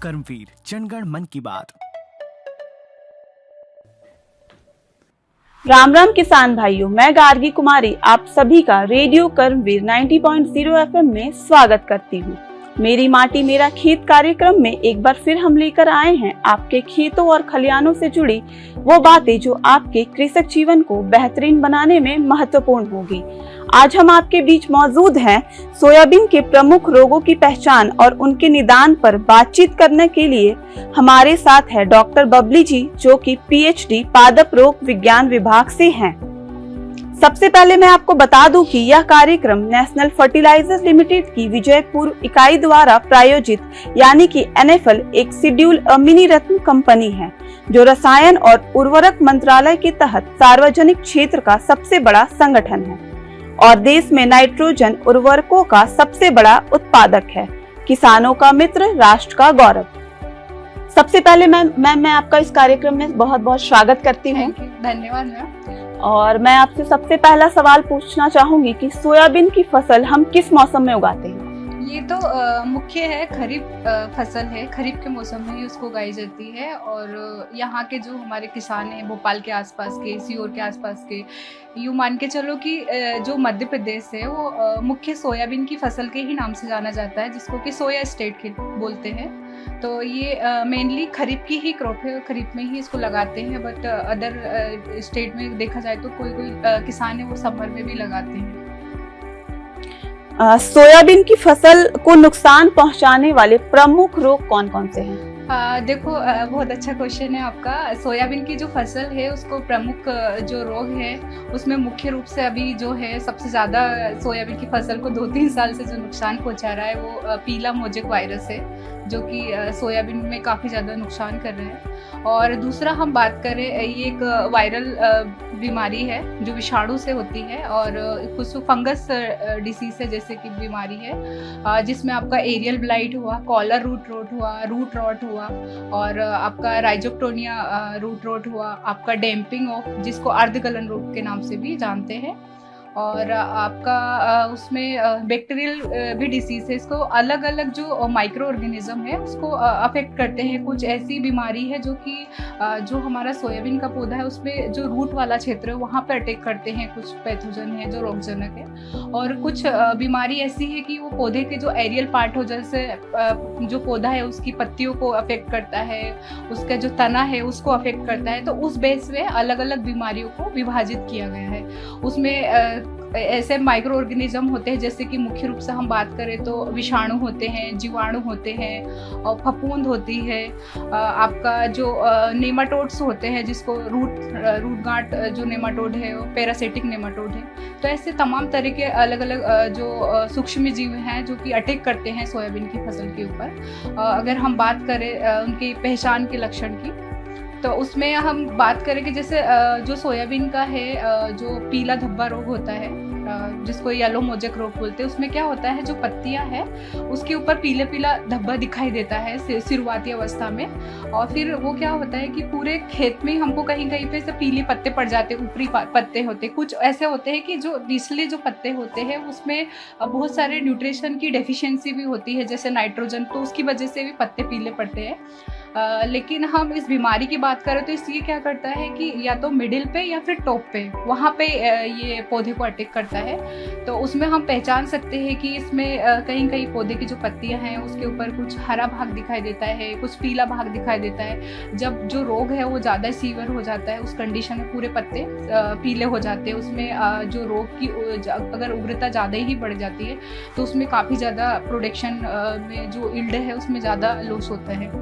कर्मवीर जनगण मन की बात। राम राम किसान भाइयों, मैं गार्गी कुमारी आप सभी का रेडियो कर्मवीर 90.0 एफएम में स्वागत करती हूँ। मेरी माटी मेरा खेत कार्यक्रम में एक बार फिर हम लेकर आए हैं आपके खेतों और खलियानों से जुड़ी वो बातें जो आपके कृषक जीवन को बेहतरीन बनाने में महत्वपूर्ण होगी। आज हम आपके बीच मौजूद हैं सोयाबीन के प्रमुख रोगों की पहचान और उनके निदान पर बातचीत करने के लिए हमारे साथ है डॉक्टर बबली जी, जो कि पीएचडी पादप रोग विज्ञान विभाग से हैं। सबसे पहले मैं आपको बता दूं कि यह कार्यक्रम नेशनल फर्टिलाइजर्स लिमिटेड की विजयपुर इकाई द्वारा प्रायोजित यानी कि एनएफएल एक शेड्यूल मिनी रत्न कंपनी है, जो रसायन और उर्वरक मंत्रालय के तहत सार्वजनिक क्षेत्र का सबसे बड़ा संगठन है और देश में नाइट्रोजन उर्वरकों का सबसे बड़ा उत्पादक है। किसानों का मित्र, राष्ट्र का गौरव। सबसे पहले मैं आपका इस कार्यक्रम में बहुत बहुत स्वागत करती हूँ। धन्यवाद मैम। और मैं आपसे सबसे पहला सवाल पूछना चाहूंगी कि सोयाबीन की फसल हम किस मौसम में उगाते हैं? ये तो मुख्य है, खरीफ फसल है, खरीफ के मौसम में ही उसको उगाई जाती है। और यहाँ के जो हमारे किसान हैं, भोपाल के आसपास के, सीहोर के आसपास के, यूँ मान के चलो कि जो मध्य प्रदेश है वो मुख्य सोयाबीन की फसल के ही नाम से जाना जाता है, जिसको कि सोया स्टेट के बोलते हैं। तो ये मेनली खरीफ की ही क्रॉप है, खरीफ में ही इसको लगाते हैं। बट अदर स्टेट में देखा जाए तो कोई किसान है वो समर में भी लगाते हैं। सोयाबीन की फसल को नुकसान पहुंचाने वाले प्रमुख रोग कौन कौन से हैं? देखो, बहुत अच्छा क्वेश्चन है आपका। सोयाबीन की जो फसल है उसको प्रमुख जो रोग है उसमें मुख्य रूप से अभी जो है सबसे ज़्यादा सोयाबीन की फसल को 2-3 साल से जो नुकसान पहुंचा रहा है वो पीला मोजेक वायरस है, जो कि सोयाबीन में काफ़ी ज़्यादा नुकसान कर रहे हैं। और दूसरा हम बात करें, ये एक वायरल बीमारी है जो विषाणु से होती है और कुछ फंगस डिसीज है जैसे कि बीमारी है, जिसमें आपका एरियल ब्लाइट हुआ, कॉलर रूट रॉट हुआ और आपका राइजोक्टोनिया रूट रॉट हुआ, आपका डैम्पिंग ऑफ, जिसको अर्धगलन रोग के नाम से भी जानते हैं। और आपका उसमें बैक्टीरियल भी डिसीज है। इसको अलग अलग जो माइक्रो ऑर्गेनिज्म है उसको अफेक्ट करते हैं। कुछ ऐसी बीमारी है जो कि जो हमारा सोयाबीन का पौधा है उसमें जो रूट वाला क्षेत्र है वहाँ पर अटैक करते हैं। कुछ पैथोजन है जो रोगजनक है और कुछ बीमारी ऐसी है कि वो पौधे के जो एरियल पार्ट हो, जैसे जो पौधा है उसकी पत्तियों को अफेक्ट करता है, उसका जो तना है उसको अफेक्ट करता है। तो उस बेस पे अलग अलग बीमारियों को विभाजित किया गया है। उसमें ऐसे माइक्रो ऑर्गेनिज्म होते हैं, जैसे कि मुख्य रूप से हम बात करें तो विषाणु होते हैं, जीवाणु होते हैं और फफूंद होती है। आपका जो नेमाटोड्स होते हैं, जिसको रूट गांठ जो नेमाटोड है वो पैरासिटिक नेमाटोड है। तो ऐसे तमाम तरह के अलग अलग जो सूक्ष्म जीव हैं जो कि अटैक करते हैं सोयाबीन की फसल के ऊपर। अगर हम बात करें उनकी पहचान के लक्षण की, तो उसमें हम बात करें कि जैसे जो सोयाबीन का है जो पीला धब्बा रोग होता है, जिसको येलो मोजेक रोग बोलते हैं, उसमें क्या होता है, जो पत्तियां हैं उसके ऊपर पीला पीला धब्बा दिखाई देता है शुरुआती अवस्था में। और फिर वो क्या होता है कि पूरे खेत में हमको कहीं कहीं पे से पीले पत्ते पड़ जाते हैं, ऊपरी पत्ते होते हैं। कुछ ऐसे होते हैं कि जो निचले जो पत्ते होते हैं उसमें बहुत सारे न्यूट्रिशन की डेफिशिएंसी भी होती है, जैसे नाइट्रोजन, तो उसकी वजह से भी पत्ते पीले पड़ते हैं। लेकिन हम इस बीमारी की बात करें तो इसलिए क्या करता है कि या तो मिडिल पे या फिर टॉप पे, वहाँ पे ये पौधे को अटैक करता है। तो उसमें हम पहचान सकते हैं कि इसमें कहीं कहीं पौधे की जो पत्तियां हैं उसके ऊपर कुछ हरा भाग दिखाई देता है, कुछ पीला भाग दिखाई देता है। जब जो रोग है वो ज़्यादा सीवियर हो जाता है, उस कंडीशन में पूरे पत्ते पीले हो जाते हैं। उसमें जो रोग की अगर उग्रता ज़्यादा ही बढ़ जाती है तो उसमें काफ़ी ज़्यादा प्रोडक्शन में जो यील्ड है उसमें ज़्यादा लॉस होता है।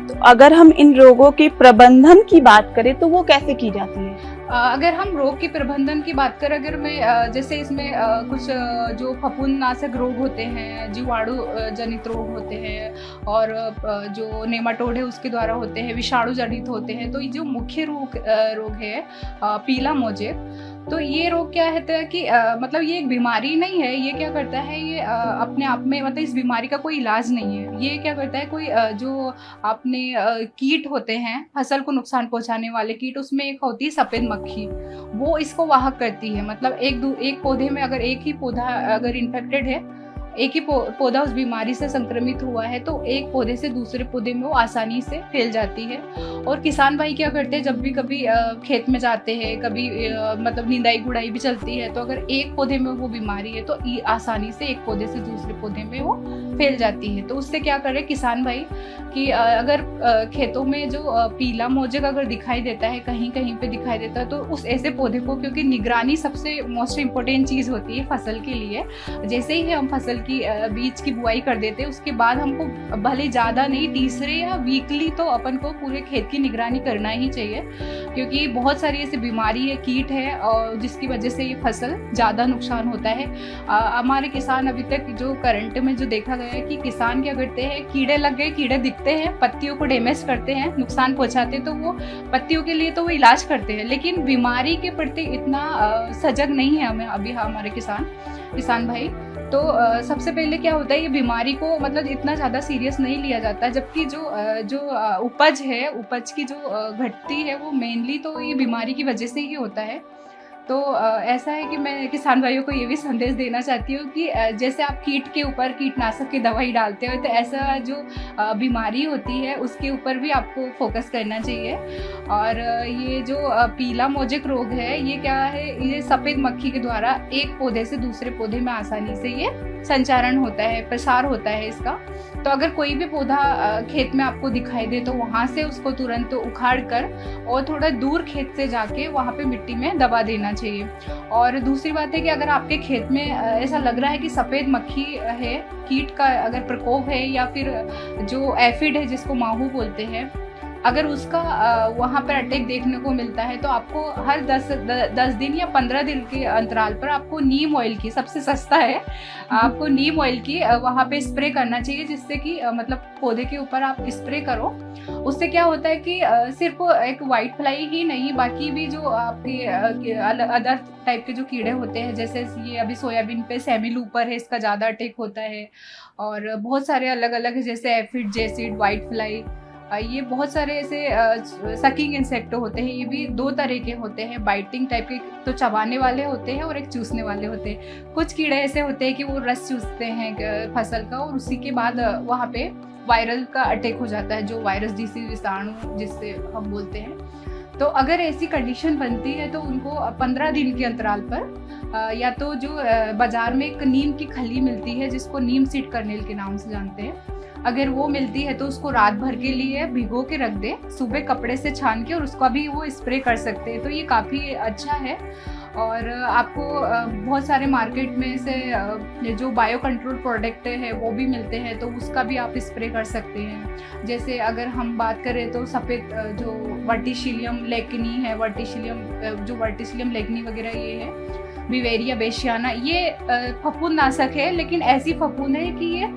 तो अगर हम इन रोगों के प्रबंधन की बात करें तो वो कैसे की जाती है? अगर हम रोग के प्रबंधन की बात करें, अगर मैं जैसे इसमें कुछ जो फफूंदनाशक रोग होते हैं, जीवाणु जनित रोग होते हैं और जो नेमाटोड है उसके द्वारा होते हैं, विषाणु जनित होते हैं। तो ये जो मुख्य रोग है पीला मोजेक, तो ये रोग क्या है कि मतलब ये एक बीमारी नहीं है। ये क्या करता है, ये अपने आप में मतलब इस बीमारी का कोई इलाज नहीं है। ये क्या करता है, कोई जो अपने कीट होते हैं, फसल को नुकसान पहुंचाने वाले कीट, उसमें एक होती है सफ़ेद मक्खी, वो इसको वाहक करती है। मतलब एक पौधे में अगर एक ही पौधा अगर इन्फेक्टेड है एक ही पौधा उस बीमारी से संक्रमित हुआ है तो एक पौधे से दूसरे पौधे में वो आसानी से फैल जाती है। और किसान भाई क्या करते हैं, जब भी कभी खेत में जाते हैं, कभी मतलब निंदाई गुड़ाई भी चलती है, तो अगर एक पौधे में वो बीमारी है तो आसानी से एक पौधे से दूसरे पौधे में वो फैल जाती है। तो उससे क्या करे किसान भाई कि अगर खेतों में जो पीला मोजक अगर दिखाई देता है, कहीं कहीं पे दिखाई देता है, तो उस ऐसे पौधे को, क्योंकि निगरानी सबसे मोस्ट इम्पोर्टेंट चीज़ होती है फसल के लिए। जैसे ही हम फसल की बीज की बुआई कर देते हैं, उसके बाद हमको भले ज़्यादा नहीं, तीसरे या वीकली तो अपन को पूरे खेत की निगरानी करना ही चाहिए, क्योंकि बहुत सारी ऐसी बीमारी है, कीट है, और जिसकी वजह से ये फसल ज़्यादा नुकसान होता है। हमारे किसान अभी तक जो करंट में जो देखा गया है कि किसान क्या करते हैं, कीड़े लग गए, कीड़े दिखते हैं, पत्तियों को डैमेज करते हैं, नुकसान पहुंचाते हैं, तो वो पत्तियों के लिए तो वो इलाज करते हैं, लेकिन बीमारी के प्रति इतना सजग नहीं है हमें अभी हमारे किसान भाई। तो सबसे पहले क्या होता है, ये बीमारी को मतलब इतना ज़्यादा सीरियस नहीं लिया जाता, जबकि जो उपज है, उपज की जो घटती है, वो मेनली तो ये बीमारी की वजह से ही होता है। तो ऐसा है कि मैं किसान भाइयों को ये भी संदेश देना चाहती हूँ कि जैसे आप कीट के ऊपर कीटनाशक की दवाई डालते हो, तो ऐसा जो बीमारी होती है उसके ऊपर भी आपको फोकस करना चाहिए। और ये जो पीला मोजक रोग है, ये क्या है, ये सफ़ेद मक्खी के द्वारा एक पौधे से दूसरे पौधे में आसानी से ये संचारण होता है, प्रसार होता है इसका। तो अगर कोई भी पौधा खेत में आपको दिखाई दे तो वहाँ से उसको तुरंत उखाड़ कर और थोड़ा दूर खेत से जाके वहाँ पे मिट्टी में दबा देना चाहिए। और दूसरी बात है कि अगर आपके खेत में ऐसा लग रहा है कि सफ़ेद मक्खी है, कीट का अगर प्रकोप है, या फिर जो एफिड है जिसको माहू बोलते हैं, अगर उसका वहाँ पर अटैक देखने को मिलता है, तो आपको हर 10 दिन या 15 दिन के अंतराल पर आपको नीम ऑयल की, सबसे सस्ता है, आपको नीम ऑयल की वहाँ पे स्प्रे करना चाहिए, जिससे कि मतलब पौधे के ऊपर आप स्प्रे करो। उससे क्या होता है कि सिर्फ एक वाइट फ्लाई ही नहीं, बाकी भी जो आपके अदर टाइप के जो कीड़े होते हैं, जैसे ये अभी सोयाबीन पे सेमी लूपर है, इसका ज़्यादा अटैक होता है, और बहुत सारे अलग अलग जैसे एफिड, जेसिड, वाइट फ्लाई, ये बहुत सारे ऐसे सकिंग इंसेक्ट होते हैं। ये भी 2 तरह के होते हैं, बाइटिंग टाइप के, तो चबाने वाले होते हैं और एक चूसने वाले होते हैं। कुछ कीड़े ऐसे होते हैं कि वो रस चूसते हैं फसल का, और उसी के बाद वहाँ पे वायरल का अटैक हो जाता है, जो वायरस डिसीज, विषाणु जिससे हम बोलते हैं। तो अगर ऐसी कंडीशन बनती है तो उनको 15 दिन के अंतराल पर या तो जो बाज़ार में एक नीम की खली मिलती है, जिसको नीम सीड कर्नेल के नाम से जानते हैं, अगर वो मिलती है तो उसको रात भर के लिए भिगो के रख दे, सुबह कपड़े से छान के, और उसका भी वो स्प्रे कर सकते हैं। तो ये काफ़ी अच्छा है। और आपको बहुत सारे मार्केट में से जो बायो कंट्रोल प्रोडक्ट है वो भी मिलते हैं, तो उसका भी आप स्प्रे कर सकते हैं। जैसे अगर हम बात करें तो सफ़ेद जो वर्टिसिलियम लेग्नी है, वर्टिसिलियम लेग्नी वगैरह ये है, बिवेरिया बेशियाना, ये फफूंदनाशक है, लेकिन ऐसी फफूंद है कि ये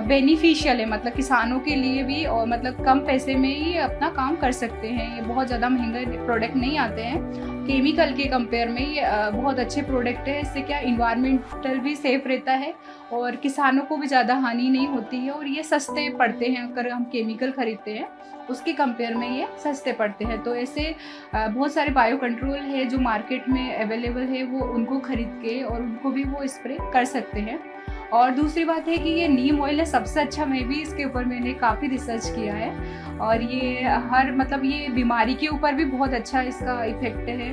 बेनिफिशियल है, मतलब किसानों के लिए भी, और मतलब कम पैसे में ये अपना काम कर सकते हैं। ये बहुत ज़्यादा महंगे प्रोडक्ट नहीं आते हैं, केमिकल के कंपेयर में ये बहुत अच्छे प्रोडक्ट है। इससे क्या इन्वायरमेंटल भी सेफ रहता है और किसानों को भी ज़्यादा हानि नहीं होती है, और ये सस्ते पड़ते हैं। अगर हम केमिकल खरीदते हैं उसके कंपेयर में ये सस्ते पड़ते हैं। तो ऐसे बहुत सारे बायो कंट्रोल है जो मार्केट में अवेलेबल है, वो उनको खरीद के और उनको भी वो स्प्रे कर सकते हैं। और दूसरी बात है कि ये नीम ऑयल है सबसे अच्छा, मैं भी इसके ऊपर मैंने काफ़ी रिसर्च किया है, और ये मतलब ये बीमारी के ऊपर भी बहुत अच्छा इसका इफेक्ट है,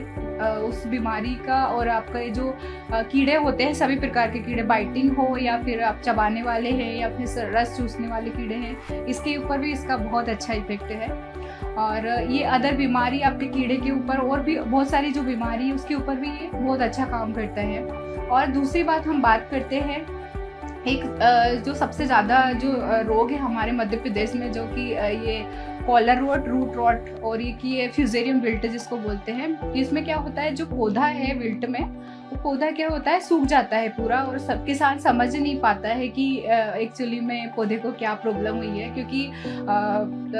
उस बीमारी का। और आपका ये जो कीड़े होते हैं, सभी प्रकार के कीड़े, बाइटिंग हो या फिर आप चबाने वाले हैं या फिर रस चूसने वाले कीड़े हैं, इसके ऊपर भी इसका बहुत अच्छा इफेक्ट है। और ये अदर बीमारी आपके कीड़े के ऊपर और भी बहुत सारी जो बीमारी है उसके ऊपर भी ये बहुत अच्छा काम करता है। और दूसरी बात हम बात करते हैं एक जो सबसे ज़्यादा जो रोग है हमारे मध्य प्रदेश में, जो कि ये कॉलर रॉट, रूट रॉट, और ये फ्यूजेरियम विल्ट जिसको बोलते हैं। इसमें क्या होता है, जो पौधा है विल्ट में, वो पौधा क्या होता है, सूख जाता है पूरा, और सब किसान समझ नहीं पाता है कि एक्चुअली में पौधे को क्या प्रॉब्लम हुई है, क्योंकि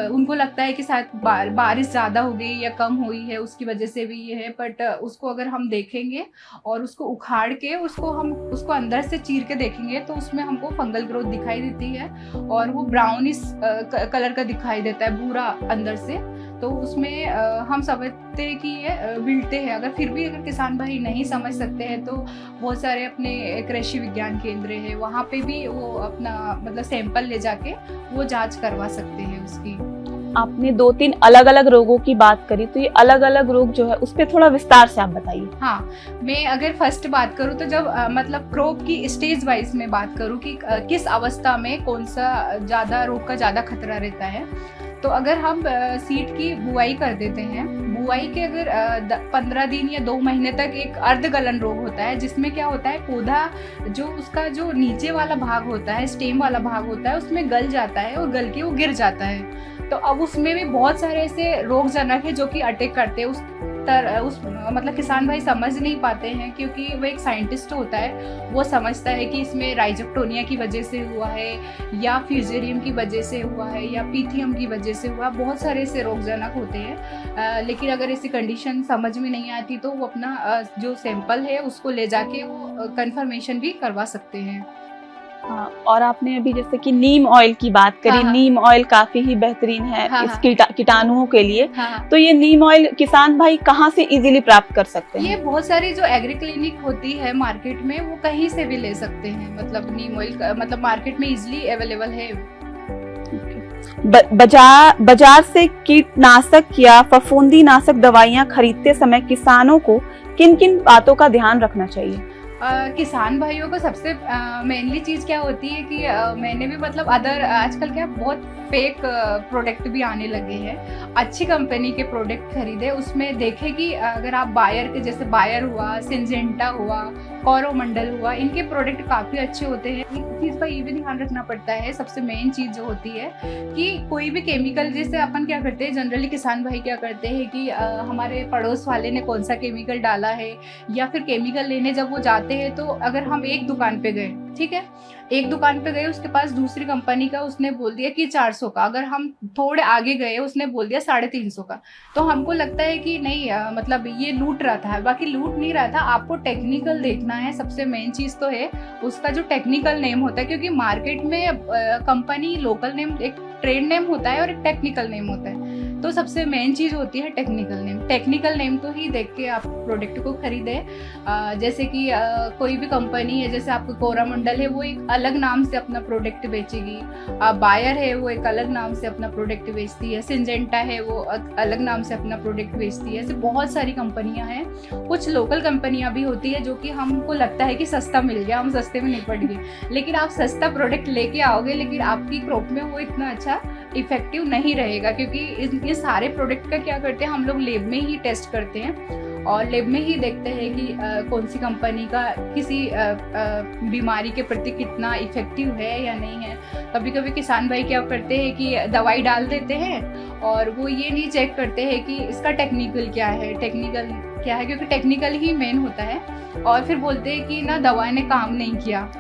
उनको लगता है कि शायद बारिश ज़्यादा हो गई या कम हुई है, उसकी वजह से भी ये है। बट उसको अगर हम देखेंगे और उसको उखाड़ के उसको अंदर से चीर के देखेंगे तो उसमें हमको फंगल ग्रोथ दिखाई देती है, और वो ब्राउनिश कलर का दिखाई देता है, भूरा अंदर से। तो उसमें हम समझते हैं कि ये मिलते हैं। अगर फिर भी अगर किसान भाई नहीं समझ सकते हैं तो बहुत सारे अपने कृषि विज्ञान केंद्र है, वहाँ पे भी वो अपना मतलब सैंपल ले जाके वो जांच करवा सकते हैं उसकी। आपने 2-3 अलग अलग रोगों की बात करी, तो ये अलग अलग रोग जो है उस पर थोड़ा विस्तार से आप बताइए। हाँ, मैं अगर फर्स्ट बात करूँ तो जब मतलब क्रॉप की स्टेज वाइज में बात करूँ कि किस अवस्था में कौन सा ज़्यादा रोग का ज़्यादा खतरा रहता है, तो अगर हम सीड की बुआई कर देते हैं, बुआई के अगर 15 दिन या 2 महीने तक एक अर्धगलन रोग होता है, जिसमें क्या होता है पौधा जो उसका जो नीचे वाला भाग होता है, स्टेम वाला भाग होता है, उसमें गल जाता है और गल के वो गिर जाता है। तो अब उसमें भी बहुत सारे ऐसे रोगजनक है जो कि अटैक करते हैं। उस मतलब किसान भाई समझ नहीं पाते हैं, क्योंकि वो एक साइंटिस्ट होता है, वो समझता है कि इसमें राइजोक्टोनिया की वजह से हुआ है या फ्यूजेरियम की वजह से हुआ है या पीथियम की वजह से हुआ। बहुत सारे ऐसे रोगजनक होते हैं, लेकिन अगर ऐसी कंडीशन समझ में नहीं आती तो वो अपना जो सैंपल है उसको ले जाके वो कंफर्मेशन भी करवा सकते हैं। हाँ, और आपने अभी जैसे कि नीम ऑयल की बात करी। हाँ। नीम ऑयल काफी ही बेहतरीन है हाँ। इस कीटाणुओं के लिए। हाँ। तो ये नीम ऑयल किसान भाई कहाँ से इजीली प्राप्त कर सकते हैं? ये बहुत सारी जो एग्री क्लिनिक होती है मार्केट में, वो कहीं से भी ले सकते हैं। मतलब नीम ऑयल मतलब मार्केट में इजीली अवेलेबल है। बाजार से कीटनाशक या फफूंदीनाशक दवाइयाँ खरीदते समय किसानों को किन किन बातों का ध्यान रखना चाहिए? किसान भाइयों को सबसे मेनली चीज़ क्या होती है कि मैंने भी मतलब आजकल क्या बहुत फेक प्रोडक्ट भी आने लगे हैं। अच्छी कंपनी के प्रोडक्ट खरीदे, उसमें देखे कि अगर आप बायर के जैसे बायर हुआ, सिंजेंटा हुआ, कोरोमंडल हुआ, इनके प्रोडक्ट काफ़ी अच्छे होते हैं। एक चीज़ का ये भी ध्यान रखना पड़ता है, सबसे मेन चीज़ जो होती है कि कोई भी केमिकल, जैसे अपन क्या करते हैं जनरली किसान भाई क्या करते हैं कि हमारे पड़ोस वाले ने कौन सा केमिकल डाला है, या फिर केमिकल लेने जब वो जाते हैं तो अगर हम एक दुकान पे गए, ठीक है, एक दुकान पे गए, उसके पास दूसरी कंपनी का उसने बोल दिया कि 400 का, अगर हम थोड़े आगे गए उसने बोल दिया 350 का, तो हमको लगता है कि नहीं मतलब ये लूट रहा था। बाकी लूट नहीं रहा था, आपको टेक्निकल देखना है। सबसे मेन चीज़ तो है उसका जो टेक्निकल नेम होता है, क्योंकि मार्केट में कंपनी लोकल नेम, एक ट्रेड नेम होता है और एक टेक्निकल नेम होता है। तो सबसे मेन चीज़ होती है टेक्निकल नेम। टेक्निकल नेम को ही देख के आप प्रोडक्ट को खरीदें। जैसे कि कोई भी कंपनी है, जैसे आपको कोरोमंडल है, वो एक अलग नाम से अपना प्रोडक्ट बेचेगी। बायर है वो एक अलग नाम से अपना प्रोडक्ट बेचती है। सिंजेंटा है वो अलग नाम से अपना प्रोडक्ट बेचती है। ऐसे बहुत सारी कंपनियां हैं। कुछ लोकल कंपनियां भी होती है जो कि हमको लगता है कि सस्ता मिल गया, हम सस्ते में निपट गए, लेकिन आप सस्ता प्रोडक्ट लेके आओगे लेकिन आपकी क्रॉप में वो इतना अच्छा इफेक्टिव नहीं रहेगा। क्योंकि ये सारे प्रोडक्ट का क्या करते हैं, हम लोग लैब में ही टेस्ट करते हैं और लैब में ही देखते हैं कि कौन सी कंपनी का किसी बीमारी के प्रति कितना इफेक्टिव है या नहीं है। कभी कभी किसान भाई क्या करते हैं कि दवाई डाल देते हैं और वो ये नहीं चेक करते हैं कि इसका टेक्निकल क्या है, क्योंकि टेक्निकल ही मेन होता है। और फिर बोलते हैं कि ना दवा ने काम नहीं किया,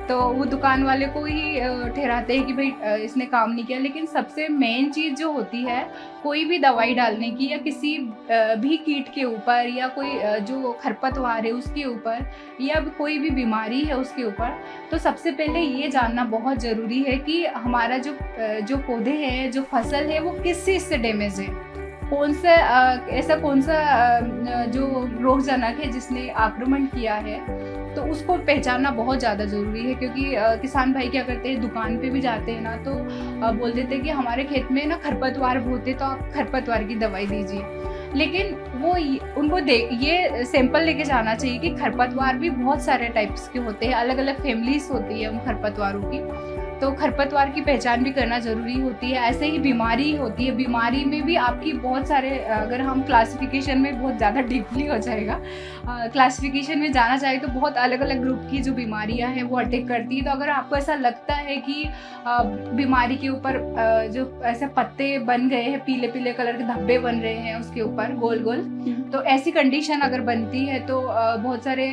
तो वो दुकान वाले को ही ठहराते हैं कि भाई इसने काम नहीं किया। लेकिन सबसे मेन चीज़ जो होती है कोई भी दवाई डालने की, या किसी भी कीट के ऊपर, या कोई जो खरपतवार है उसके ऊपर, या कोई भी बीमारी है उसके ऊपर, तो सबसे पहले ये जानना बहुत ज़रूरी है कि हमारा जो पौधे हैं, जो फसल है, वो किस चीज़ से डैमेज है, कौन सा जो रोगजनक है जिसने आक्रमण किया है, तो उसको पहचानना बहुत ज़्यादा ज़रूरी है। क्योंकि किसान भाई क्या करते हैं, दुकान पे भी जाते हैं ना, तो बोल देते हैं कि हमारे खेत में ना खरपतवार बहुत है, तो आप खरपतवार की दवाई दीजिए। लेकिन वो उनको ये सैंपल लेके जाना चाहिए कि खरपतवार भी बहुत सारे टाइप्स के होते हैं, अलग अलग फैमिलीज होती है उन खरपतवारों की, तो खरपतवार की पहचान भी करना ज़रूरी होती है। ऐसे ही बीमारी होती है, बीमारी में भी आपकी बहुत सारे, अगर हम क्लासिफिकेशन में बहुत ज़्यादा डीपली हो जाएगा, क्लासिफिकेशन में जाना चाहे तो बहुत अलग अलग ग्रुप की जो बीमारियां हैं वो अटैक करती है। तो अगर आपको ऐसा लगता है कि बीमारी के ऊपर जो ऐसे पत्ते बन गए हैं, पीले पीले कलर के धब्बे बन रहे हैं उसके ऊपर गोल गोल, तो ऐसी कंडीशन अगर बनती है तो बहुत सारे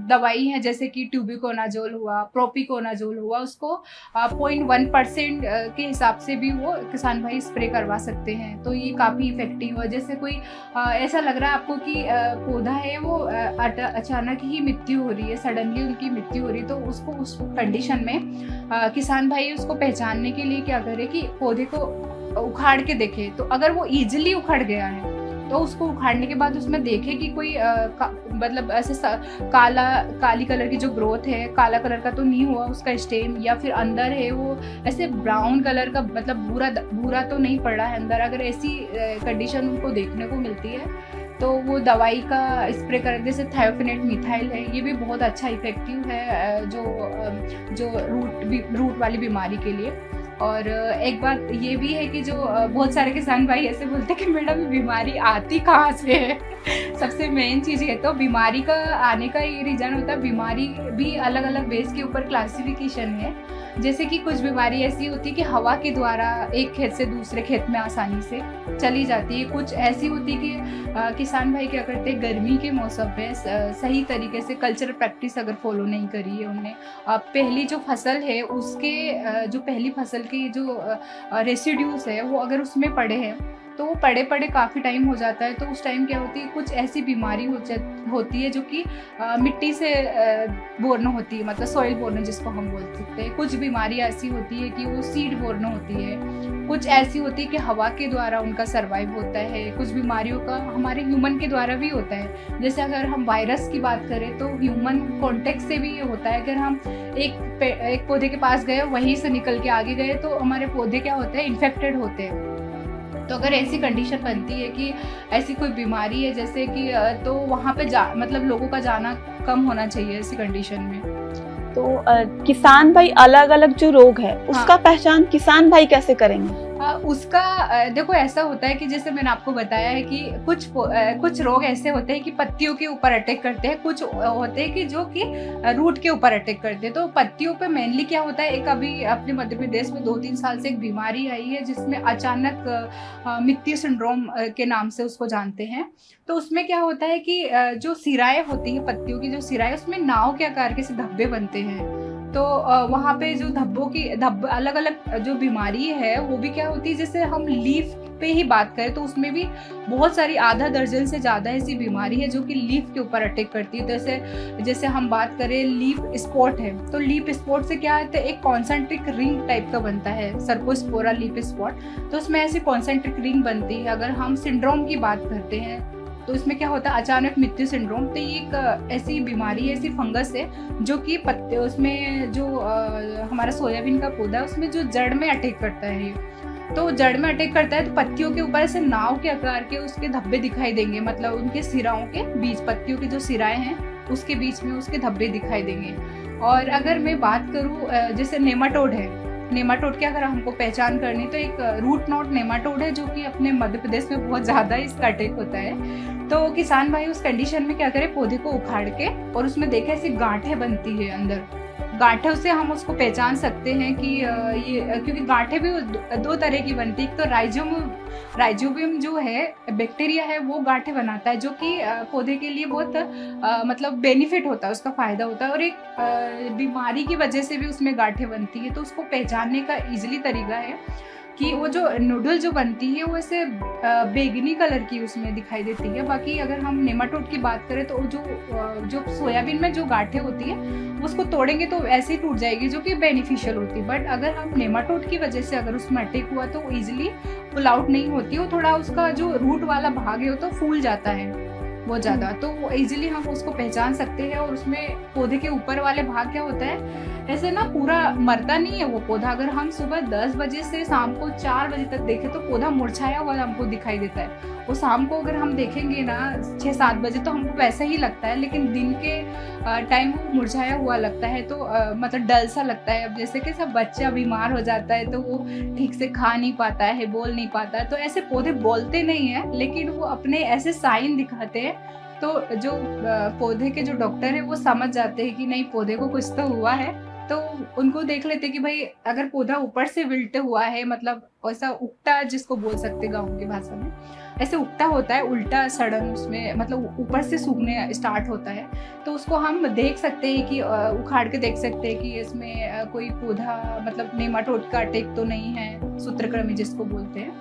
दवाई हैं, जैसे कि ट्यूबिकोनाजोल हुआ, प्रोपिकोनाजोल हुआ, उसको 0.1% के हिसाब से भी वो किसान भाई स्प्रे करवा सकते हैं। तो ये काफ़ी इफेक्टिव है। जैसे कोई ऐसा लग रहा है आपको कि पौधा है वो अचानक ही मृत्यु हो रही है, सडनली उनकी मृत्यु हो रही है, तो उसको उस कंडीशन में किसान भाई उसको पहचानने के लिए क्या करे कि पौधे को उखाड़ के देखे। तो अगर वो ईजिली उखड़ गया है तो उसको उखाड़ने के बाद उसमें देखे कि कोई मतलब ऐसे काली कलर की जो ग्रोथ है, काला कलर का तो नहीं हुआ उसका स्टेम, या फिर अंदर है वो ऐसे ब्राउन कलर का, मतलब भूरा तो नहीं पड़ा है अंदर। अगर ऐसी कंडीशन उनको देखने को मिलती है तो वो दवाई का स्प्रे कर, जैसे थायोफिनेट मिथाइल है, ये भी बहुत अच्छा इफेक्टिव है जो रूट वाली बीमारी के लिए। और एक बात ये भी है कि जो बहुत सारे किसान भाई ऐसे बोलते हैं कि मैडम बीमारी आती कहाँ से है। सबसे मेन चीज़ ये तो बीमारी का आने का ये रीज़न होता है, बीमारी भी अलग अलग बेस के ऊपर क्लासिफिकेशन है। जैसे कि कुछ बीमारी ऐसी होती है कि हवा के द्वारा एक खेत से दूसरे खेत में आसानी से चली जाती है। कुछ ऐसी होती है कि किसान भाई क्या करते हैं, गर्मी के मौसम में सही तरीके से कल्चरल प्रैक्टिस अगर फॉलो नहीं करी है उन्हें, पहली जो फसल है उसके जो पहली फसल के जो रेसिड्यूज है वो अगर उसमें पड़े हैं तो वो पड़े काफ़ी टाइम हो जाता है। तो उस टाइम क्या होती है, कुछ ऐसी बीमारी होती है जो कि मिट्टी से बोर्न होती है, मतलब सॉइल बोर्न जिसको हम बोल सकते हैं। कुछ बीमारी ऐसी होती है कि वो सीड बोर्न होती है। कुछ ऐसी होती है कि हवा के द्वारा उनका सर्वाइव होता है। कुछ बीमारियों का हमारे ह्यूमन के द्वारा भी होता है। जैसे अगर हम वायरस की बात करें तो ह्यूमन कॉन्टेक्ट से भी ये होता है। अगर हम एक पौधे के पास गए, वहीं से निकल के आगे गए तो हमारे पौधे क्या होते हैं, इन्फेक्टेड होते हैं। तो अगर ऐसी कंडीशन बनती है कि ऐसी कोई बीमारी है जैसे कि, तो वहाँ पे मतलब लोगों का जाना कम होना चाहिए ऐसी कंडीशन में। तो किसान भाई अलग अलग जो रोग है उसका पहचान किसान भाई कैसे करेंगे? उसका देखो ऐसा होता है कि जैसे मैंने आपको बताया है कि कुछ रोग ऐसे होते हैं कि पत्तियों के ऊपर अटैक करते हैं, कुछ होते हैं कि जो कि रूट के ऊपर अटैक करते हैं। तो पत्तियों पे मेनली क्या होता है, एक अभी अपने मध्य प्रदेश में 2-3 साल से एक बीमारी आई है जिसमें अचानक मित्ती सिंड्रोम के नाम से उसको जानते हैं। तो उसमें क्या होता है कि जो सिराएं होती है, पत्तियों की जो सिराएं, उसमें नाव के आकार के से धब्बे बनते हैं। तो वहाँ पे जो धब्बों अलग अलग जो बीमारी है वो भी क्या होती है, जैसे हम लीफ पे ही बात करें तो उसमें भी बहुत सारी आधा दर्जन से ज़्यादा ऐसी बीमारी है जो कि लीफ के ऊपर अटैक करती है। जैसे हम बात करें लीफ स्पॉट है, तो लीफ स्पॉट से क्या है, एक कॉन्सेंट्रिक रिंग टाइप का बनता है, सर्कोस्पोरा लीफ स्पॉट। तो उसमें ऐसी कॉन्सेंट्रिक रिंग बनती है। अगर हम सिंड्रोम की बात करते हैं तो इसमें क्या होता है, अचानक मृत्यु सिंड्रोम। तो ये एक ऐसी बीमारी है, ऐसी फंगस है जो कि पत्ते उसमें जो हमारा सोयाबीन का पौधा है उसमें जो जड़ में अटैक करता है। तो जड़ में अटैक करता है तो पत्तियों के ऊपर ऐसे नाव के आकार के उसके धब्बे दिखाई देंगे, मतलब उनके सिराओं के बीच, पत्तियों की जो सिराएं हैं उसके बीच में उसके धब्बे दिखाई देंगे। और अगर मैं बात करूँ जैसे नेमाटोड है, नेमाटोड की अगर हमको पहचान करनी तो एक रूट नॉट नेमाटोड है जो कि अपने मध्य प्रदेश में बहुत ज़्यादा इसका अटैक होता है। तो किसान भाई उस कंडीशन में क्या करे, पौधे को उखाड़ के और उसमें देखे ऐसी गांठें बनती है अंदर, गांठों से हम उसको पहचान सकते हैं कि ये, क्योंकि गांठें भी दो तरह की बनती है। एक तो राइजोबियम जो है बैक्टीरिया है वो गांठें बनाता है जो कि पौधे के लिए बहुत मतलब बेनिफिट होता है, उसका फायदा होता है। और एक बीमारी की वजह से भी उसमें गांठें बनती है। तो उसको पहचानने का इजीली तरीका है कि वो जो नूडल जो बनती है वो ऐसे बैगनी कलर की उसमें दिखाई देती है। बाकी अगर हम नेमाटोड की बात करें तो जो सोयाबीन में जो गांठें होती है उसको तोड़ेंगे तो ऐसे ही टूट जाएगी जो कि बेनिफिशियल होती है। बट अगर हम नेमाटोड की वजह से अगर उसमें अटैक हुआ तो वो ईजिली पुल आउट नहीं होती, वो थोड़ा उसका जो रूट वाला भाग है वो तो फूल जाता है बहुत ज़्यादा। तो वो इजीली हम उसको पहचान सकते हैं। और उसमें पौधे के ऊपर वाले भाग क्या होता है, ऐसे ना पूरा मरता नहीं है वो पौधा। अगर हम सुबह 10 बजे से शाम को 4 बजे तक देखें तो पौधा मुरझाया हुआ हमको दिखाई देता है। वो शाम को अगर हम देखेंगे ना 6-7 बजे तो हमको वैसा ही लगता है, लेकिन दिन के टाइम वो मुरझाया हुआ लगता है। तो मतलब डल सा लगता है। अब जैसे कि सब बच्चा बीमार हो जाता है तो वो ठीक से खा नहीं पाता है, बोल नहीं पाता है। तो ऐसे पौधे बोलते नहीं हैं लेकिन वो अपने ऐसे साइन दिखाते हैं। तो जो पौधे के जो डॉक्टर है वो समझ जाते हैं कि नहीं पौधे को कुछ तो हुआ है। तो उनको देख लेते कि भाई अगर पौधा ऊपर से विल्ट हुआ है, मतलब ऐसा उगटा जिसको बोल सकते गाँव की भाषा में, ऐसे उगता होता है उल्टा सडन, उसमें मतलब ऊपर से सूखने स्टार्ट होता है। तो उसको हम देख सकते हैं कि उखाड़ के देख सकते हैं कि इसमें कोई पौधा मतलब नेमाटोड का अटैक तो नहीं है, सूत्रकृमि जिसको बोलते हैं,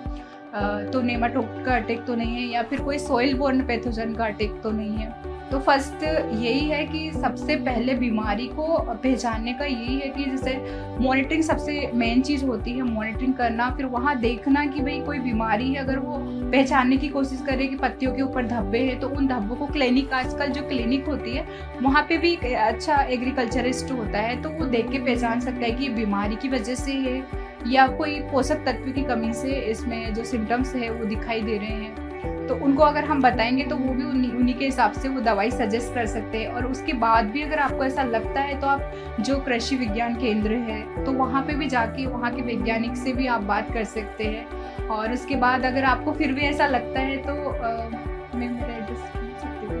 तो नेमाटोड का अटैक तो नहीं है, या फिर कोई सॉइल बोर्न पैथोजन का अटैक तो नहीं है। तो फर्स्ट यही है कि सबसे पहले बीमारी को पहचानने का यही है कि जैसे मॉनिटरिंग सबसे मेन चीज़ होती है, मॉनिटरिंग करना, फिर वहाँ देखना कि भाई कोई बीमारी है, अगर वो पहचानने की कोशिश करे कि पत्तियों के ऊपर धब्बे हैं तो उन धब्बों को क्लिनिक, आजकल जो क्लिनिक होती है वहाँ पे भी एक अच्छा एग्रीकल्चरिस्ट होता है, तो वो देख के पहचान सकता है कि बीमारी की वजह से है या कोई पोषक तत्व की कमी से इसमें जो सिम्टम्स है वो दिखाई दे रहे हैं। तो उनको अगर हम बताएंगे तो वो भी उन्हीं के हिसाब से वो दवाई सजेस्ट कर सकते हैं। और उसके बाद भी अगर आपको ऐसा लगता है तो आप जो कृषि विज्ञान केंद्र है तो वहाँ पे भी जाके वहाँ के वैज्ञानिक से भी आप बात कर सकते हैं। और उसके बाद अगर आपको फिर भी ऐसा लगता है तो मैं मेरा एड्रेस बता सकती हूँ,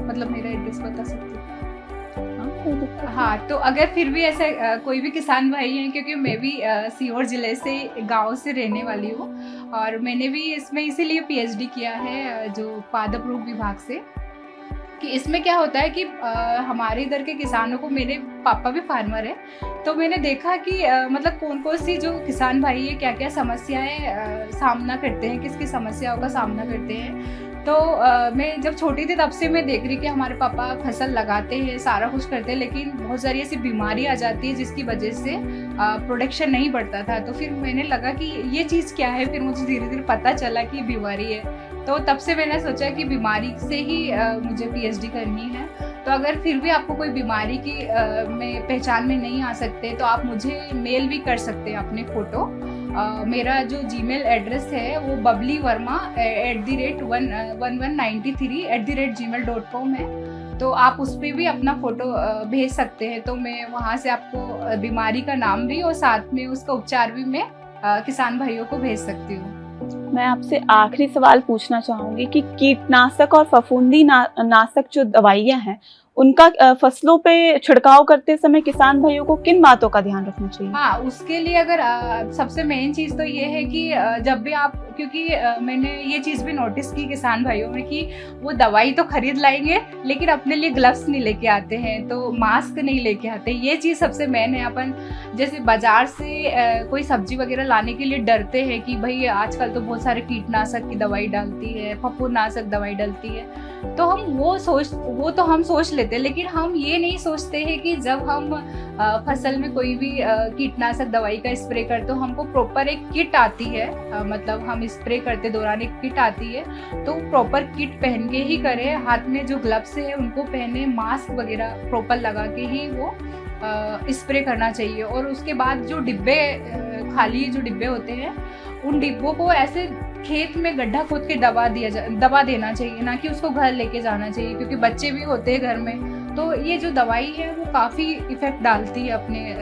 मतलब मेरा एड्रेस बता सकती हूँ। हाँ, तो अगर फिर भी ऐसा कोई भी किसान भाई हैं, क्योंकि मैं भी सीहोर ज़िले से गांव से रहने वाली हूँ और मैंने भी इसमें इसीलिए पीएचडी किया है जो पादप रोग विभाग से, कि इसमें क्या होता है कि हमारे इधर के किसानों को, मेरे पापा भी फार्मर है, तो मैंने देखा कि मतलब कौन कौन सी जो किसान भाई है क्या क्या समस्याएं सामना करते हैं, किसकी समस्याओं का सामना करते हैं। तो मैं जब छोटी थी तब से मैं देख रही कि हमारे पापा फसल लगाते हैं, सारा कुछ करते हैं, लेकिन बहुत सारी ऐसी बीमारी आ जाती है जिसकी वजह से प्रोडक्शन नहीं बढ़ता था। तो फिर मैंने लगा कि ये चीज़ क्या है, फिर मुझे धीरे धीरे पता चला कि बीमारी है। तो तब से मैंने सोचा कि बीमारी से ही मुझे पीएचडी करनी है। तो अगर फिर भी आपको कोई बीमारी की में पहचान में नहीं आ सकते तो आप मुझे मेल भी कर सकते हैं अपने फ़ोटो। मेरा जो जीमेल एड्रेस है वो bubbly1193@gmail.com है। तो आप उस पर भी अपना फ़ोटो भेज सकते हैं, तो मैं वहाँ से आपको बीमारी का नाम भी और साथ में उसका उपचार भी मैं किसान भाइयों को भेज सकती हूँ। मैं आपसे आखिरी सवाल पूछना चाहूंगी कि कीटनाशक और फफूंदी नाशक जो दवाइयां हैं उनका फसलों पे छिड़काव करते समय किसान भाइयों को किन बातों का ध्यान रखना चाहिए? हाँ, उसके लिए अगर सबसे मेन चीज़ तो ये है कि जब भी आप, क्योंकि मैंने ये चीज़ भी नोटिस की किसान भाइयों में कि वो दवाई तो खरीद लाएंगे लेकिन अपने लिए ग्लव्स नहीं लेके आते हैं, तो मास्क नहीं लेके आते। ये चीज़ सबसे मेन है। अपन जैसे बाजार से कोई सब्जी वगैरह लाने के लिए डरते हैं कि भाई आजकल तो बहुत सारे कीटनाशक की दवाई डालती है, फफूंदनाशक दवाई डालती है, तो हम वो तो हम सोच लेते हैं, लेकिन हम ये नहीं सोचते हैं कि जब हम फसल में कोई भी कीटनाशक दवाई का स्प्रे करते हो हमको प्रॉपर एक किट आती है, मतलब हम स्प्रे करते दौरान एक किट आती है, तो प्रॉपर किट पहन के ही करें, हाथ में जो ग्लव्स है उनको पहने, मास्क वगैरह प्रॉपर लगा के ही वो स्प्रे करना चाहिए। और उसके बाद जो डिब्बे खाली जो डिब्बे होते हैं उन डिब्बों को ऐसे खेत में गड्ढा खोद के दबा देना चाहिए, ना कि उसको घर लेके जाना चाहिए, क्योंकि बच्चे भी होते हैं घर में। तो ये जो दवाई है वो काफ़ी इफ़ेक्ट डालती है अपने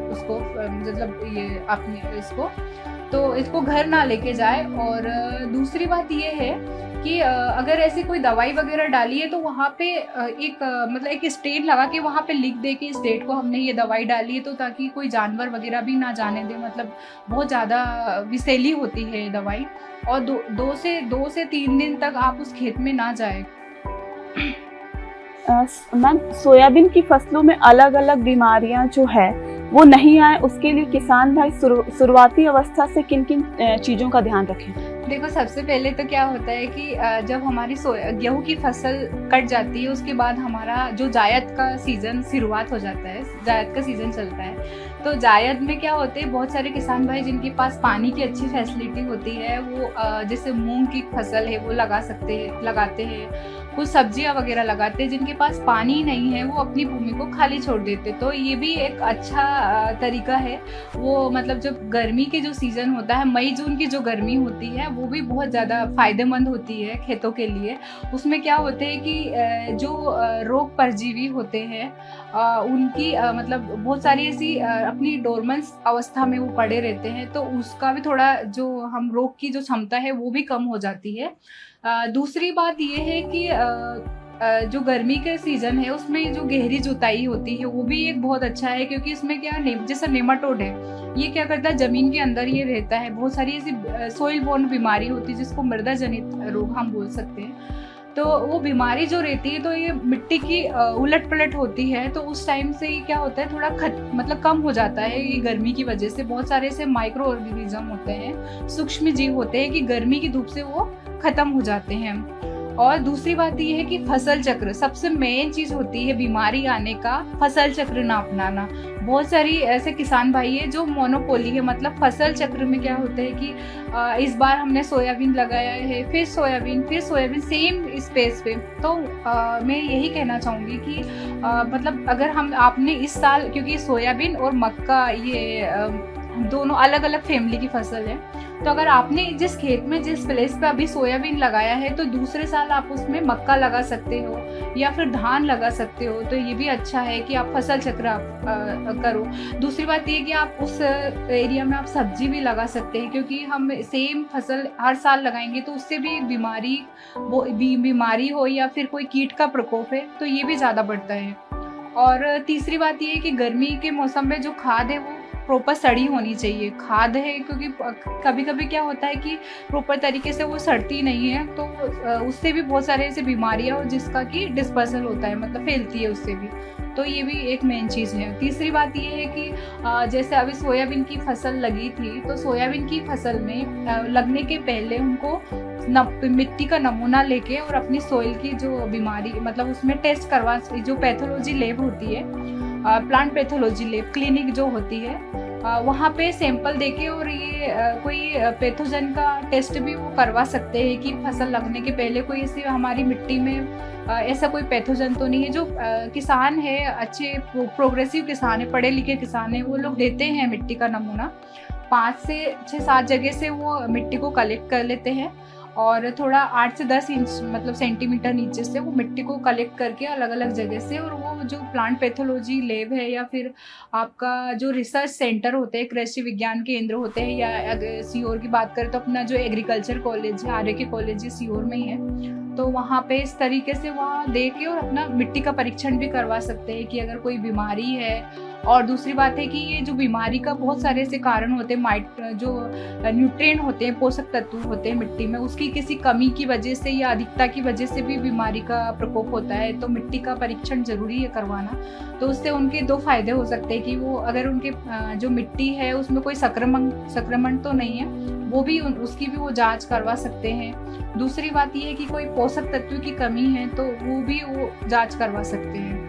उसको, मतलब ये अपने इसको, तो इसको घर ना लेके जाए। और दूसरी बात ये है कि अगर ऐसी कोई दवाई वगैरह डाली है तो वहाँ पे मतलब एक स्टेट लगा के वहाँ पे लिख दे कि इस डेट को हमने ये दवाई डाली है, तो ताकि कोई जानवर वगैरह भी ना जाने दे, मतलब बहुत ज़्यादा विषैली होती है ये दवाई। और दो से 3 दिन तक आप उस खेत में ना जाए। मैम, सोयाबीन की फसलों में अलग अलग बीमारियां जो है वो नहीं आए उसके लिए किसान भाई शुरुआती अवस्था से किन किन चीज़ों का ध्यान रखें? देखो, सबसे पहले तो क्या होता है कि जब हमारी गेहूं की फसल कट जाती है उसके बाद हमारा जो जायद का सीज़न शुरुआत हो जाता है, जायद का सीज़न चलता है। तो जायद में क्या होते हैं, बहुत सारे किसान भाई जिनके पास पानी की अच्छी फैसिलिटी होती है वो जैसे मूंग की फसल है वो लगाते हैं, कुछ सब्जियां वगैरह लगाते हैं। जिनके पास पानी नहीं है वो अपनी भूमि को खाली छोड़ देते, तो ये भी एक अच्छा तरीका है। वो मतलब जब गर्मी के जो सीज़न होता है, मई जून की जो गर्मी होती है वो भी बहुत ज़्यादा फ़ायदेमंद होती है खेतों के लिए। उसमें क्या होते हैं कि जो रोग परजीवी होते हैं उनकी मतलब बहुत सारी ऐसी अपनी डोरमेंस अवस्था में वो पड़े रहते हैं, तो उसका भी थोड़ा जो हम रोग की जो क्षमता है वो भी कम हो जाती है। दूसरी बात ये है कि जो गर्मी के सीज़न है उसमें जो गहरी जुताई होती है वो भी एक बहुत अच्छा है, क्योंकि इसमें क्या जैसा नेमाटोड है, ये क्या करता है ज़मीन के अंदर ये रहता है। बहुत सारी ऐसी सोइल बोर्न बीमारी होती है जिसको मृदा जनित रोग हम बोल सकते हैं। तो वो बीमारी जो रहती है तो ये मिट्टी की उलट पलट होती है, तो उस टाइम से ये क्या होता है थोड़ा मतलब कम हो जाता है। ये गर्मी की वजह से बहुत सारे ऐसे माइक्रो ऑर्गेनिज्म होते हैं, सूक्ष्म जीव होते हैं कि गर्मी की धूप से वो ख़त्म हो जाते हैं। और दूसरी बात ये है कि फसल चक्र सबसे मेन चीज़ होती है बीमारी आने का, फसल चक्र ना अपनाना। बहुत सारी ऐसे किसान भाई है जो मोनोपोली है, मतलब फसल चक्र में क्या होता है कि इस बार हमने सोयाबीन लगाया है, फिर सोयाबीन सेम स्पेस पे। तो मैं यही कहना चाहूँगी कि मतलब अगर आपने इस साल, क्योंकि सोयाबीन और मक्का ये दोनों अलग अलग फैमिली की फसल है, तो अगर आपने जिस खेत में जिस प्लेस पे अभी सोयाबीन लगाया है तो दूसरे साल आप उसमें मक्का लगा सकते हो या फिर धान लगा सकते हो। तो ये भी अच्छा है कि आप फसल चक्र करो। दूसरी बात ये कि आप उस एरिया में आप सब्जी भी लगा सकते हैं, क्योंकि हम सेम फसल हर साल लगाएंगे तो उससे भी बीमारी हो या फिर कोई कीट का प्रकोप है तो ये भी ज़्यादा बढ़ता है। और तीसरी बात ये है कि गर्मी के मौसम में जो खाद है वो प्रॉपर सड़ी होनी चाहिए। खाद है क्योंकि कभी कभी क्या होता है कि प्रॉपर तरीके से वो सड़ती नहीं है, तो उससे भी बहुत सारे ऐसे बीमारियां हो जिसका कि डिस्पर्सल होता है, मतलब फैलती है उससे भी। तो ये भी एक मेन चीज़ है। तीसरी बात ये है कि जैसे अभी सोयाबीन की फसल लगी थी, तो सोयाबीन की फसल में लगने के पहले उनको मिट्टी का नमूना लेके और अपनी सोइल की जो बीमारी, मतलब उसमें टेस्ट करवा, जो पैथोलॉजी लैब होती है, प्लांट पैथोलॉजी लैब क्लिनिक जो होती है, वहाँ पे सैंपल देके और ये कोई पैथोजन का टेस्ट भी वो करवा सकते हैं कि फसल लगने के पहले कोई ऐसी हमारी मिट्टी में ऐसा कोई पैथोजन तो नहीं है। जो किसान है, अच्छे प्रोग्रेसिव किसान है, पढ़े लिखे किसान है, वो लोग देते हैं मिट्टी का नमूना। 5 से 6-7 जगह से वो मिट्टी को कलेक्ट कर लेते हैं और थोड़ा 8 से 10 इंच मतलब सेंटीमीटर नीचे से वो मिट्टी को कलेक्ट करके अलग अलग जगह से, और वो जो प्लांट पैथोलॉजी लैब है या फिर आपका जो रिसर्च सेंटर होते हैं, कृषि विज्ञान केंद्र होते हैं, या अगर सीहोर की बात करें तो अपना जो एग्रीकल्चर कॉलेज है, आर्य के कॉलेज है सीहोर में ही है, तो वहाँ पे इस तरीके से वहाँ दे के और अपना मिट्टी का परीक्षण भी करवा सकते हैं कि अगर कोई बीमारी है। और दूसरी बात है कि ये जो बीमारी का बहुत सारे ऐसे कारण होते हैं, जो न्यूट्रिएंट होते हैं, पोषक तत्व होते हैं मिट्टी में, उसकी किसी कमी की वजह से या अधिकता की वजह से भी बीमारी का प्रकोप होता है। तो मिट्टी का परीक्षण जरूरी है करवाना। तो उससे उनके 2 फायदे हो सकते हैं कि वो अगर उनके जो मिट्टी है उसमें कोई संक्रमण तो नहीं है, वो भी उसकी भी वो जांच करवा सकते हैं। दूसरी बात ये है कि कोई पोषक तत्व की कमी है तो वो भी वो जांच करवा सकते हैं।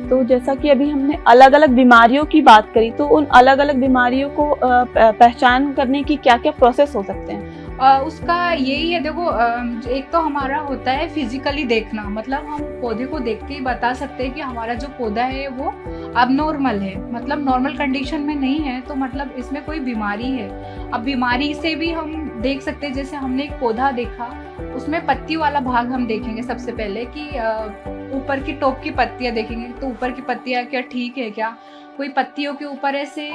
तो जैसा कि अभी हमने अलग अलग बीमारियों की बात करी, तो उन अलग अलग बीमारियों को पहचान करने की क्या क्या प्रोसेस हो सकते हैं? उसका यही है, देखो एक तो हमारा होता है फिजिकली देखना, मतलब हम पौधे को देख के ही बता सकते हैं कि हमारा जो पौधा है वो अबनॉर्मल है, मतलब नॉर्मल कंडीशन में नहीं है, तो मतलब इसमें कोई बीमारी है। अब बीमारी से भी हम देख सकते हैं, जैसे हमने एक पौधा देखा, उसमें पत्ती वाला भाग हम देखेंगे सबसे पहले कि ऊपर की टॉप की पत्तियां देखेंगे, तो ऊपर की पत्तियां क्या ठीक है, क्या कोई पत्तियों के ऊपर ऐसे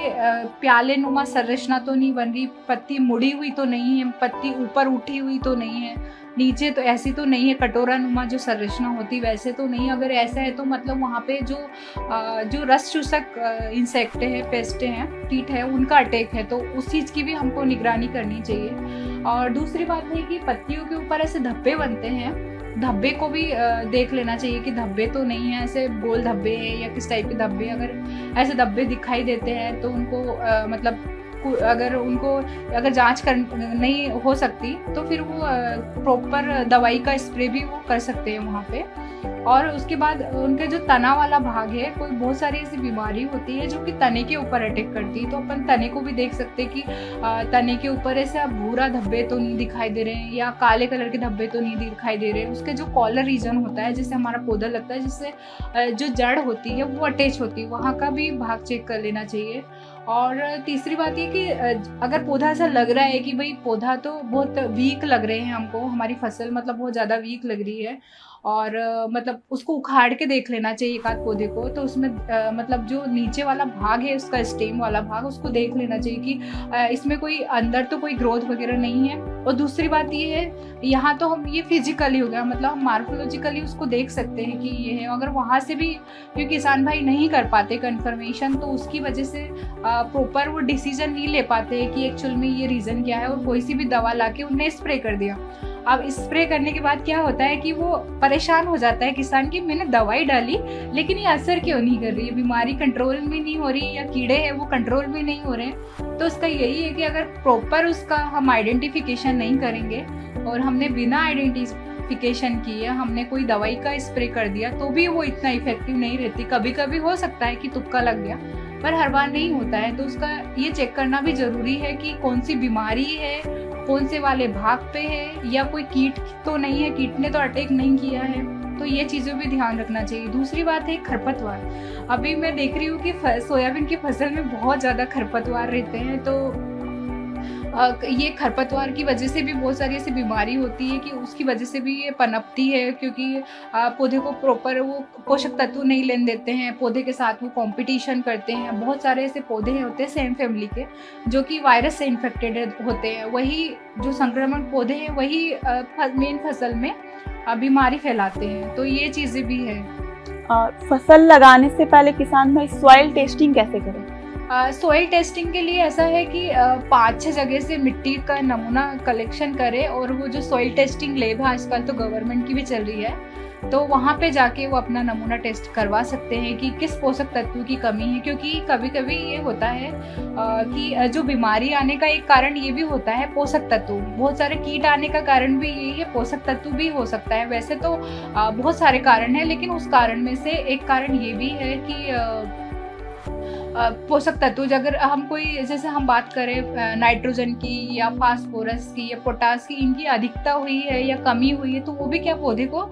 प्याले नुमा संरचना तो नहीं बन रही, पत्ती मुड़ी हुई तो नहीं है, पत्ती ऊपर उठी हुई तो नहीं है, नीचे तो ऐसी तो नहीं है कटोरा नुमा जो संरचना होती वैसे तो नहीं। अगर ऐसा है तो मतलब वहाँ पे जो रस चूसक इंसेक्ट है, पेस्ट हैं, कीट है, उनका अटैक है, तो उस चीज़ की भी हमको निगरानी करनी चाहिए। और दूसरी बात है कि पत्तियों के ऊपर ऐसे धब्बे बनते हैं, धब्बे को भी देख लेना चाहिए कि धब्बे तो नहीं है, ऐसे गोल धब्बे हैं या किस टाइप के धब्बे। अगर ऐसे धब्बे दिखाई देते हैं तो उनको मतलब अगर जांच कर नहीं हो सकती तो फिर वो प्रॉपर दवाई का स्प्रे भी वो कर सकते हैं वहाँ पे। और उसके बाद उनके जो तना वाला भाग है, कोई बहुत सारी ऐसी बीमारी होती है जो कि तने के ऊपर अटैक करती है, तो अपन तने को भी देख सकते हैं कि तने के ऊपर ऐसे भूरा धब्बे तो नहीं दिखाई दे रहे हैं या काले कलर के धब्बे तो नहीं दिखाई दे रहे हैं। उसके जो कॉलर रीजन होता है जिससे हमारा पौधा लगता है, जिससे जो जड़ होती है वो अटैच होती है, वहाँ का भी भाग चेक कर लेना चाहिए। और तीसरी बात ये कि अगर पौधा ऐसा लग रहा है कि भाई पौधा तो बहुत वीक लग रहे हैं हमको, हमारी फसल मतलब बहुत ज़्यादा वीक लग रही है और मतलब उसको उखाड़ के देख लेना चाहिए एक आध पौधे को, तो उसमें मतलब जो नीचे वाला भाग है उसका स्टेम वाला भाग उसको देख लेना चाहिए कि इसमें कोई अंदर तो कोई ग्रोथ वगैरह नहीं है। और दूसरी बात ये है, यहाँ तो हम ये फिजिकली हो गया, मतलब हम मार्फोलॉजिकली उसको देख सकते हैं कि ये है। अगर वहाँ से भी क्योंकि किसान भाई नहीं कर पाते कंफर्मेशन, तो उसकी वजह से प्रॉपर वो डिसीजन नहीं ले पाते कि एक्चुअल में ये रीज़न क्या है, और कोई सी भी दवा लाके उन्हें स्प्रे कर दिया। अब स्प्रे करने के बाद क्या होता है कि वो परेशान हो जाता है किसान की मैंने दवाई डाली लेकिन ये असर क्यों नहीं कर रही है, बीमारी कंट्रोल में नहीं हो रही, या कीड़े हैं वो कंट्रोल में नहीं हो रहे हैं। तो उसका यही है कि अगर प्रॉपर उसका हम आइडेंटिफिकेशन नहीं करेंगे और हमने बिना आइडेंटिफिकेशन किए हमने कोई दवाई का स्प्रे कर दिया तो भी वो इतना इफेक्टिव नहीं रहती। कभी कभी हो सकता है कि तुक्का लग गया, पर हर बार नहीं होता है। तो उसका ये चेक करना भी ज़रूरी है कि कौन सी बीमारी है, कौन से वाले भाग पे है, या कोई कीट तो नहीं है, कीट ने तो अटैक नहीं किया है। तो ये चीज़ों पे ध्यान रखना चाहिए। दूसरी बात है खरपतवार। अभी मैं देख रही हूँ कि सोयाबीन की फसल में बहुत ज़्यादा खरपतवार रहते हैं, तो ये खरपतवार की वजह से भी बहुत सारी ऐसी बीमारी होती है कि उसकी वजह से भी ये पनपती है, क्योंकि पौधे को प्रॉपर वो पोषक तत्व नहीं लेने देते हैं, पौधे के साथ वो कंपटीशन करते हैं। बहुत सारे ऐसे पौधे होते हैं सेम फैमिली के जो कि वायरस से इन्फेक्टेड होते हैं, वही जो संक्रमण पौधे हैं वही मेन फसल में बीमारी फैलाते हैं। तो ये चीज़ें भी है। फसल लगाने से पहले किसान भाई सॉइल टेस्टिंग कैसे करें? सॉइल टेस्टिंग के लिए ऐसा है कि 5-6 जगह से मिट्टी का नमूना कलेक्शन करें, और वो जो सॉइल टेस्टिंग लैब है आजकल तो गवर्नमेंट की भी चल रही है, तो वहाँ पे जाके वो अपना नमूना टेस्ट करवा सकते हैं कि किस पोषक तत्व की कमी है। क्योंकि कभी कभी ये होता है कि जो बीमारी आने का एक कारण ये भी होता है पोषक तत्व, बहुत सारे कीट आने का कारण भी यही है, पोषक तत्व भी हो सकता है। वैसे तो बहुत सारे कारण हैं, लेकिन उस कारण में से एक कारण ये भी है कि पोषक तत्व, अगर हम कोई जैसे हम बात करें नाइट्रोजन की या फास्फोरस की या पोटास की, इनकी अधिकता हुई है या कमी हुई है, तो वो भी क्या पौधे को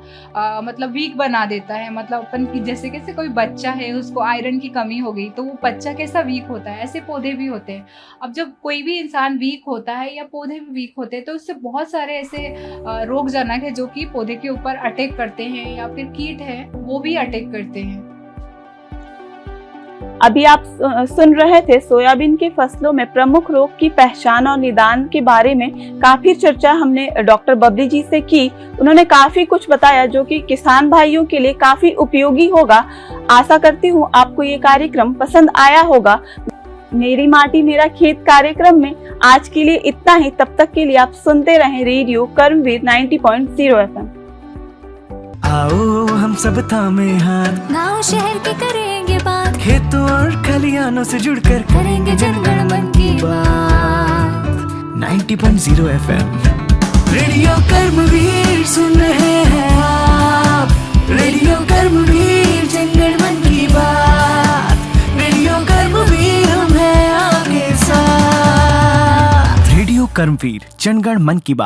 मतलब वीक बना देता है। मतलब अपन की जैसे कैसे कोई बच्चा है उसको आयरन की कमी हो गई तो वो बच्चा कैसा वीक होता है, ऐसे पौधे भी होते हैं। अब जब कोई भी इंसान वीक होता है या पौधे भी वीक होते हैं तो उससे बहुत सारे ऐसे रोगजनक है जो कि पौधे के ऊपर अटैक करते हैं, या फिर कीट है वो भी अटैक करते हैं। अभी आप सुन रहे थे सोयाबीन की फसलों में प्रमुख रोग की पहचान और निदान के बारे में काफी चर्चा हमने डॉक्टर बबली जी से की। उन्होंने काफी कुछ बताया जो कि किसान भाइयों के लिए काफी उपयोगी होगा। आशा करती हूँ आपको ये कार्यक्रम पसंद आया होगा। मेरी माटी मेरा खेत कार्यक्रम में आज के लिए इतना ही। तब तक के लिए आप सुनते रहें रेडियो कर्मवीर 90.0 FM। आओ हम सब थामे हाथ, गाँव शहर के करेंगे बात, खेतों और खलियानों से जुड़कर करेंगे जनगण मन की बात। 90.0 FM रेडियो कर्मवीर सुन रहे हैं आप। रेडियो कर्मवीर जनगण मन की बात। रेडियो कर्मवीर हम हैं आपके साथ। रेडियो कर्मवीर जनगण मन की बात।